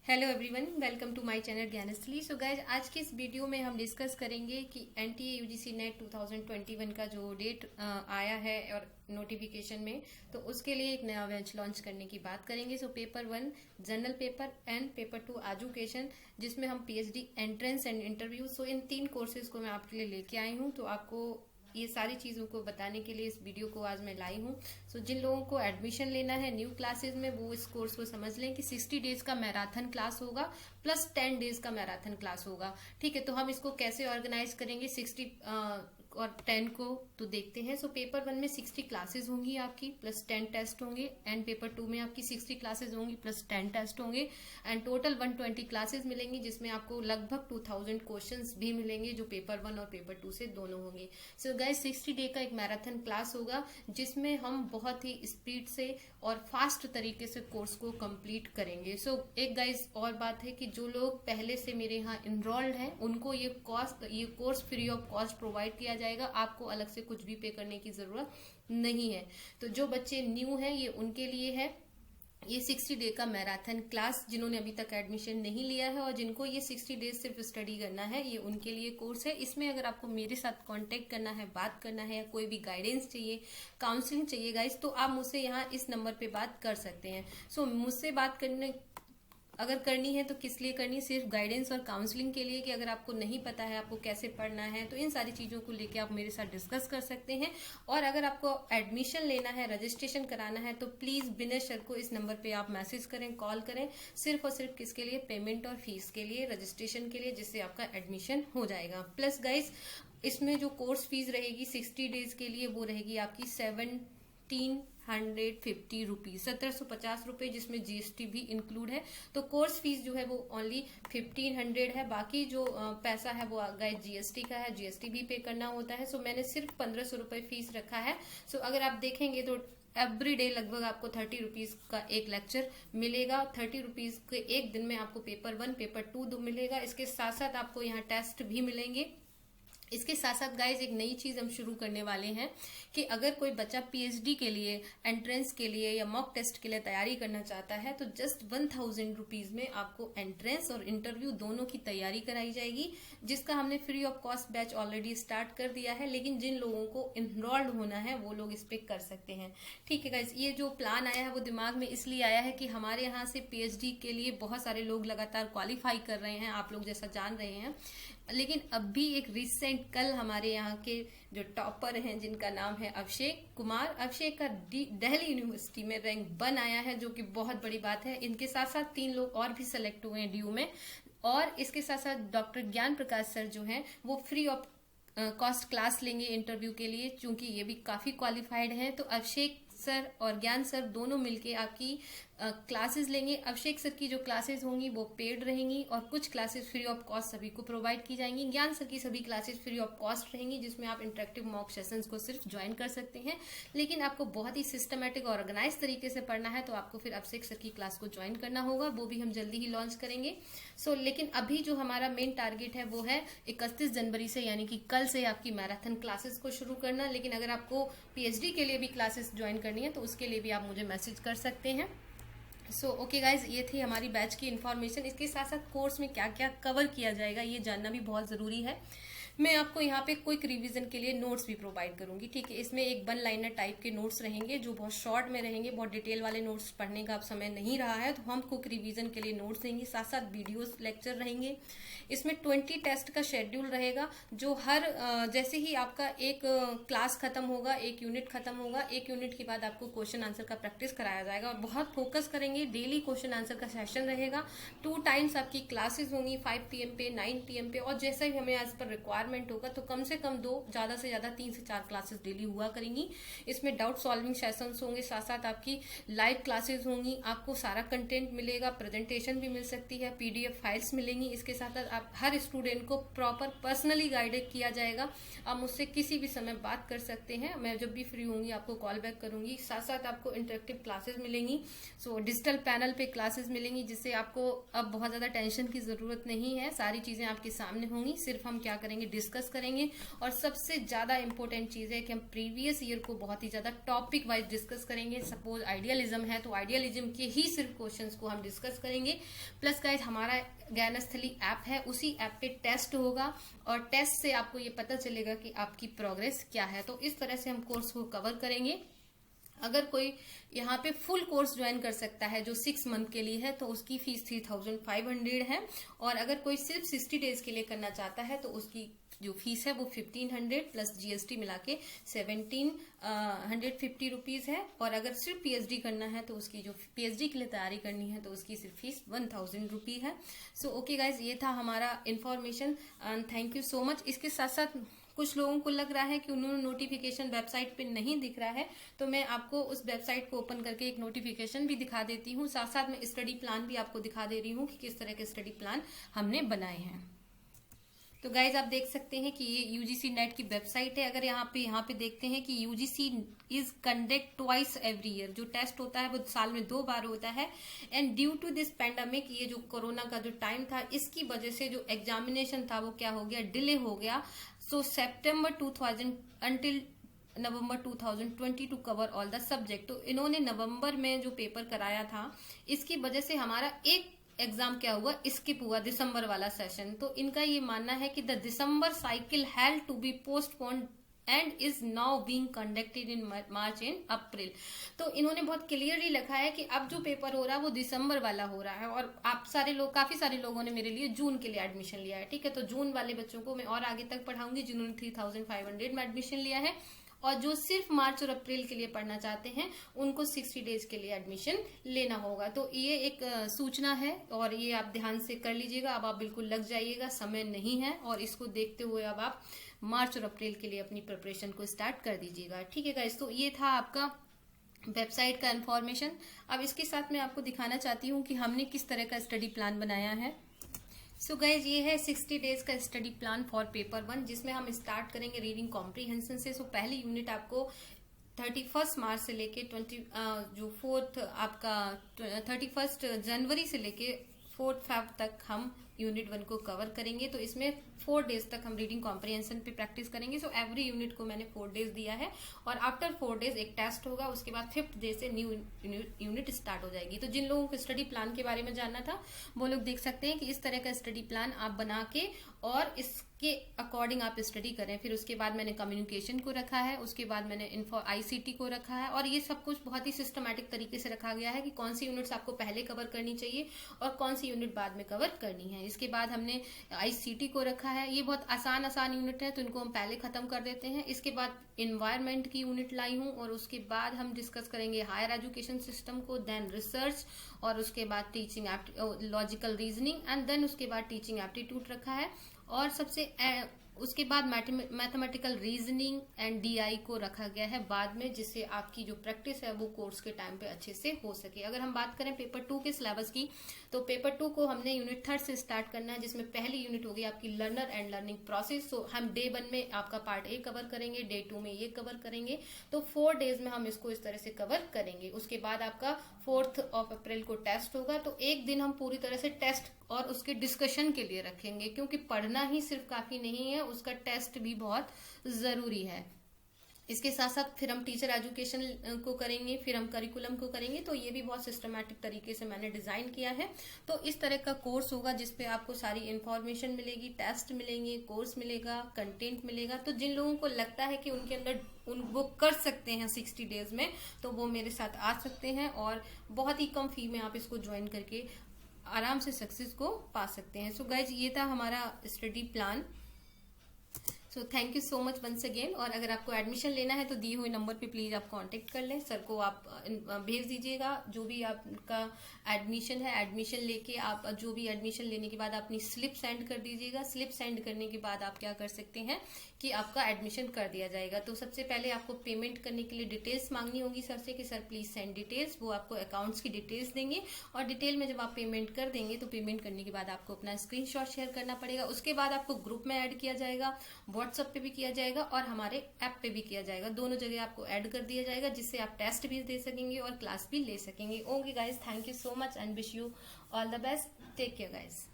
Hello everyone, welcome to my channel Gyansthali. So guys, आज की इस वीडियो में हम डिस्कस करेंगे कि एनटीए यूजीसी नेट 2021 का जो डेट आया है और नोटिफिकेशन में, तो उसके लिए एक नया बैच लॉन्च करने की बात करेंगे। So paper 1 general paper and paper 2 education, जिसमें हम PhD entrance and interview, so in 3 courses को मैं आपके लिए लेके आई हूँ। तो आपको ये सारी चीजों को बताने के लिए इस वीडियो को आज मैं लाई हूँ। सो जिन लोगों को एडमिशन लेना है न्यू क्लासेस में, वो इस कोर्स को समझ लें कि 60 डेज का मैराथन क्लास होगा प्लस 10 डेज का मैराथन क्लास होगा। ठीक है, तो हम इसको कैसे ऑर्गेनाइज करेंगे 60 और 10 को, तो देखते हैं। सो पेपर 1 में 60 क्लासेस होंगी आपकी प्लस 10 टेस्ट होंगे, एंड पेपर 2 में आपकी 60 क्लासेस होंगी प्लस 10 टेस्ट होंगे, एंड टोटल 120 क्लासेस मिलेंगी, जिसमें आपको लगभग 2000 क्वेश्चंस भी मिलेंगे जो पेपर 1 और पेपर 2 से दोनों होंगे। सो गाइस, 60 डे का एक मैराथन क्लास होगा जिसमें हम बहुत ही स्पीड से और फास्ट तरीके से कोर्स को कंप्लीट करेंगे। सो एक गाइस और बात है कि जो लोग पहले से मेरे यहाँ इनरोल्ड हैं उनको ये course free of cost provide किया जाएगा। आपको अलग से कुछ भी पे करने की जरूरत नहीं है। तो जो बच्चे न्यू हैं ये उनके लिए है ये 60 डे का मैराथन क्लास। जिन्होंने अभी तक एडमिशन नहीं लिया है और जिनको ये 60 डेज सिर्फ स्टडी करना है, ये उनके लिए कोर्स है। इसमें अगर आपको मेरे साथ कांटेक्ट करना है, बात करना है, या कोई भी गाइडेंस चाहिए, काउंसलिंग चाहिए गाइस, तो आप मुझसे यहाँ इस नंबर पे बात कर सकते हैं। सो मुझसे बात करने अगर करनी है तो किस लिए करनी है, सिर्फ गाइडेंस और काउंसलिंग के लिए, कि अगर आपको नहीं पता है आपको कैसे पढ़ना है, तो इन सारी चीजों को लेके आप मेरे साथ डिस्कस कर सकते हैं। और अगर आपको एडमिशन लेना है, रजिस्ट्रेशन कराना है, तो प्लीज बिना शर्त को इस नंबर पे आप मैसेज करें, कॉल करें, सिर्फ और सिर्फ किसके लिए, पेमेंट और फीस के लिए, रजिस्ट्रेशन के लिए, जिससे आपका एडमिशन हो जाएगा। प्लस गाइज, इसमें जो कोर्स फीस रहेगी 60 डेज के लिए, वो रहेगी आपकी 1750 रुपीज, 1750 रुपए, जिसमें जीएसटी भी इंक्लूड है। तो कोर्स फीस जो है वो ओनली 1500 है। बाकी जो पैसा है वो गाइस जीएसटी का है, जीएसटी भी पे करना होता है। सो मैंने सिर्फ 1500 रुपए फीस रखा है। सो अगर आप देखेंगे तो एवरी डे लगभग आपको 30 रुपीज का एक लेक्चर मिलेगा। 30 रुपीज के एक दिन में आपको पेपर 1 पेपर 2 मिलेगा। इसके साथ साथ आपको यहाँ टेस्ट भी मिलेंगे। इसके साथ साथ गाइज एक नई चीज हम शुरू करने वाले हैं कि अगर कोई बच्चा पीएचडी के लिए, एंट्रेंस के लिए या मॉक टेस्ट के लिए तैयारी करना चाहता है, तो जस्ट 1000 रुपीज में आपको एंट्रेंस और इंटरव्यू दोनों की तैयारी कराई जाएगी, जिसका हमने free of cost batch already start कर दिया है। लेकिन जिन लोगों को इनरोल्ड होना है वो लोग इस पे कर सकते हैं। ठीक है गाइज, ये जो प्लान आया है वो दिमाग में इसलिए आया है कि हमारे यहाँ से पीएचडी के लिए बहुत सारे लोग लगातार क्वालिफाई कर रहे हैं, आप लोग जैसा जान रहे हैं। लेकिन अभी एक रिसेंट कल हमारे यहाँ के जो टॉपर हैं, जिनका नाम है अभिषेक कुमार, अभिषेक का दिल्ली यूनिवर्सिटी में रैंक 1 आया है, जो कि बहुत बड़ी बात है। इनके साथ साथ 3 लोग और भी सेलेक्ट हुए हैं ड्यू में। और इसके साथ साथ डॉक्टर ज्ञान प्रकाश सर जो हैं वो फ्री ऑफ कॉस्ट क्लास लेंगे इंटरव्यू के लिए, क्योंकि ये भी काफी क्वालिफाइड हैं। तो अभिषेक सर और ज्ञान सर दोनों मिलके आपकी क्लासेस लेंगे। अभिषेक सर की जो क्लासेस होंगी वो पेड रहेंगी और कुछ क्लासेस फ्री ऑफ कॉस्ट सभी को प्रोवाइड की जाएंगी। ज्ञान सर की सभी क्लासेस फ्री ऑफ कॉस्ट रहेंगी, जिसमें आप इंटरेक्टिव मॉक सेशंस को सिर्फ ज्वाइन कर सकते हैं। लेकिन आपको बहुत ही सिस्टमेटिक और ऑर्गेनाइज तरीके से पढ़ना है तो आपको फिर अभिषेक सर की क्लास को ज्वाइन करना होगा, वो भी हम जल्दी ही लॉन्च करेंगे। लेकिन अभी जो हमारा मेन टारगेट है वो है 31 जनवरी से, यानी कि कल से आपकी मैराथन क्लासेस को शुरू करना। लेकिन अगर आपको पीएचडी के लिए भी क्लासेस ज्वाइन करनी है तो उसके लिए भी आप मुझे मैसेज कर सकते हैं। ओके गाइज, ये थी हमारी बैच की इन्फॉर्मेशन। इसके साथ साथ कोर्स में क्या क्या कवर किया जाएगा ये जानना भी बहुत जरूरी है। मैं आपको यहाँ पे क्विक रिवीजन के लिए नोट्स भी प्रोवाइड करूंगी। ठीक है, इसमें एक 1 लाइनर टाइप के नोट्स रहेंगे जो बहुत शॉर्ट में रहेंगे। बहुत डिटेल वाले नोट्स पढ़ने का अब समय नहीं रहा है, तो हम क्विक रिवीजन के लिए नोट्स देंगे। साथ साथ वीडियोस लेक्चर रहेंगे। इसमें 20 टेस्ट का शेड्यूल रहेगा, जो हर जैसे ही आपका एक क्लास खत्म होगा, एक यूनिट खत्म होगा, एक यूनिट के बाद आपको क्वेश्चन आंसर का प्रैक्टिस कराया जाएगा और बहुत फोकस करेंगे। डेली क्वेश्चन आंसर का सेशन रहेगा। 2 टाइम्स आपकी क्लासेस होंगी, 5 PM पे, 9 PM पे, और जैसा ही हमें आज पर रिक्वायरमेंट होगा तो कम से कम 2, ज्यादा से ज्यादा 3 से 4 क्लासेस डेली हुआ करेंगी। इसमें डाउट सॉल्विंग सेशंस होंगे, साथ साथ आपकी लाइव क्लासेस होंगी। आपको सारा कंटेंट मिलेगा, प्रेजेंटेशन भी मिल सकती है, पीडीएफ फाइल्स मिलेंगी। इसके साथ साथ आप हर स्टूडेंट को प्रॉपर पर्सनली गाइडेड किया जाएगा। आप मुझसे किसी भी समय बात कर सकते हैं, मैं जब भी फ्री होंगी आपको कॉल बैक करूंगी। साथ साथ आपको इंटरेक्टिव क्लासेस मिलेंगी। डिजिटल पैनल पे क्लासेस मिलेंगी, जिससे आपको अब बहुत ज्यादा टेंशन की जरूरत नहीं है। सारी चीजें आपके सामने होंगी। सिर्फ हम क्या करेंगे, डिस्कस करेंगे। और सबसे ज्यादा इंपॉर्टेंट चीज है कि हम प्रीवियस ईयर को बहुत ही ज्यादा टॉपिक वाइज डिस्कस करेंगे। सपोज आइडियलिज्म है तो आइडियलिज्म के ही सिर्फ क्वेश्चंस को हम डिस्कस करेंगे। प्लस गाइज हमारा ज्ञानस्थली ऐप है, उसी ऐप पे टेस्ट होगा और टेस्ट से आपको ये पता चलेगा कि आपकी प्रोग्रेस क्या है। तो इस तरह से हम कोर्स को कवर करेंगे। अगर कोई यहाँ पे फुल कोर्स ज्वाइन कर सकता है जो 6 मंथ के लिए है तो उसकी फीस 3500 है। और अगर कोई सिर्फ 60 डेज के लिए करना चाहता है तो उसकी जो फीस है वो 1500 प्लस जीएसटी मिला के 1750 रुपीज है। और अगर सिर्फ पीएचडी करना है तो उसकी जो पीएचडी के लिए तैयारी करनी है तो उसकी सिर्फ फीस 1000 रुपी है। सो ओके गाइज, ये था हमारा information. Thank you so much. इसके साथ साथ कुछ लोगों को लग रहा है कि उन्होंने नोटिफिकेशन वेबसाइट पे नहीं दिख रहा है, तो मैं आपको उस वेबसाइट को ओपन करके एक नोटिफिकेशन भी दिखा देती हूँ। साथ साथ में स्टडी प्लान भी आपको दिखा दे रही हूँ कि किस तरह के स्टडी प्लान हमने बनाए हैं। तो गाइज आप देख सकते हैं कि ये यूजीसी नेट की वेबसाइट है। अगर यहाँ पे देखते हैं कि UGC is conduct twice every year, जो टेस्ट होता है वो साल में 2 बार होता है। And due to this pandemic, ये जो कोरोना का जो टाइम था इसकी वजह से जो एग्जामिनेशन था वो क्या हो गया, डिले हो गया। So September 2000 until November 2020 to cover all the subject. तो इन्होंने नवंबर में जो पेपर कराया था इसकी वजह से हमारा एक एग्जाम क्या हुआ, स्किप हुआ, दिसंबर वाला सेशन। तो इनका ये मानना है कि the December cycle had to be postponed and is now being conducted in March and April. तो इन्होंने बहुत क्लियरली लिखा है कि अब जो पेपर हो रहा है वो दिसंबर वाला हो रहा है। और आप सारे लोग, काफी सारे लोगों ने मेरे लिए जून के लिए एडमिशन लिया है, ठीक है। तो जून वाले बच्चों को मैं और आगे तक पढ़ाऊंगी जिन्होंने 3500 में एडमिशन लिया है। और जो सिर्फ मार्च और अप्रैल के लिए पढ़ना चाहते हैं उनको 60 डेज के लिए एडमिशन लेना होगा। तो ये एक सूचना है और ये आप ध्यान से कर लीजिएगा। अब आप बिल्कुल लग जाइएगा, समय नहीं है और इसको देखते हुए अब आप मार्च और अप्रैल के लिए अपनी प्रिपरेशन को स्टार्ट कर दीजिएगा, ठीक है गाइस। तो ये था आपका वेबसाइट का इन्फॉर्मेशन। अब इसके साथ मैं आपको दिखाना चाहती हूँ कि हमने किस तरह का स्टडी प्लान बनाया है। सो गाइज ये है 60 डेज का स्टडी प्लान फॉर पेपर 1, जिसमें हम स्टार्ट करेंगे रीडिंग कॉम्प्रीहेंशन से। सो पहली यूनिट आपको 31 मार्च से लेके 31 जनवरी से लेके 4 फेब तक हम यूनिट 1 को कवर करेंगे। तो इसमें 4 डेज तक हम रीडिंग कॉम्प्रीहेंशन पे प्रैक्टिस करेंगे। सो एवरी यूनिट को मैंने 4 डेज दिया है और आफ्टर 4 डेज एक टेस्ट होगा। उसके बाद 5th डे से न्यू यूनिट स्टार्ट हो जाएगी। तो जिन लोगों को स्टडी प्लान के बारे में जानना था वो लोग देख सकते हैं कि इस तरह का स्टडी प्लान आप बना के और इसके अकॉर्डिंग आप स्टडी करें। फिर उसके बाद मैंने कम्युनिकेशन को रखा है, उसके बाद मैंने आईसीटी को रखा है और ये सब कुछ बहुत ही सिस्टमैटिक तरीके से रखा गया है कि कौन सी यूनिट्स आपको पहले कवर करनी चाहिए और कौन सी यूनिट बाद में कवर करनी है। इसके बाद हमने आईसीटी को रखा है। ये बहुत आसान यूनिट है तो इनको हम पहले खत्म कर देते हैं। इसके बाद इन्वायरमेंट की यूनिट लाई हूँ और उसके बाद हम डिस्कस करेंगे हायर एजुकेशन सिस्टम को, देन रिसर्च और उसके बाद teaching logical reasoning and then उसके बाद टीचिंग एप्टीट्यूड रखा है। और उसके बाद मैथमेटिकल रीजनिंग एंड डीआई को रखा गया है बाद में, जिससे आपकी जो प्रैक्टिस है वो कोर्स के टाइम पे अच्छे से हो सके। अगर हम बात करें पेपर 2 के सिलेबस की, तो पेपर 2 को हमने यूनिट 3 से स्टार्ट करना है, जिसमें पहली यूनिट होगी आपकी लर्नर एंड लर्निंग प्रोसेस। तो हम डे 1 में आपका पार्ट ए कवर करेंगे, डे 2 में ये कवर करेंगे। तो 4 डेज में हम इसको इस तरह से कवर करेंगे। उसके बाद आपका 4th ऑफ अप्रैल को टेस्ट होगा। तो एक दिन हम पूरी तरह से टेस्ट और उसके डिस्कशन के लिए रखेंगे, क्योंकि पढ़ना ही सिर्फ काफी नहीं है, उसका टेस्ट भी बहुत जरूरी है। इसके साथ साथ फिर हम टीचर एजुकेशन को करेंगे, फिर हम करिकुलम को करेंगे। तो ये भी बहुत सिस्टमैटिक तरीके से मैंने डिजाइन किया है। तो इस तरह का कोर्स होगा जिसपे आपको सारी इन्फॉर्मेशन मिलेगी, टेस्ट मिलेंगे, कोर्स मिलेगा, कंटेंट मिलेगा। तो जिन लोगों को लगता है कि उनके अंदर वो कर सकते हैं 60 डेज में, तो वो मेरे साथ आ सकते हैं और बहुत ही कम फी में आप इसको ज्वाइन करके आराम से सक्सेस को पा सकते हैं। सो गाइज ये था हमारा study plan. So thank you so much once again. और अगर आपको एडमिशन लेना है तो दिए हुए नंबर पे प्लीज आप कांटेक्ट कर लें, सर को आप भेज दीजिएगा जो भी आपका एडमिशन है। एडमिशन लेके आप जो भी एडमिशन लेने के बाद अपनी स्लिप सेंड कर दीजिएगा। स्लिप सेंड करने के बाद आप क्या कर सकते हैं कि आपका एडमिशन कर दिया जाएगा। तो सबसे पहले आपको पेमेंट करने के लिए डिटेल्स मांगनी होगी सर से कि सर प्लीज सेंड डिटेल्स। वो आपको अकाउंट्स की डिटेल्स देंगे और डिटेल में जब आप पेमेंट कर देंगे तो पेमेंट करने के बाद आपको अपना स्क्रीनशॉट शेयर करना पड़ेगा। उसके बाद आपको ग्रुप में ऐड किया जाएगा, व्हाट्सएप पे भी किया जाएगा और हमारे ऐप पे भी किया जाएगा। दोनों जगह आपको ऐड कर दिया जाएगा, जिससे आप टेस्ट भी दे सकेंगे और क्लास भी ले सकेंगे। Okay guys, thank you so much and wish you all the best. Take care guys.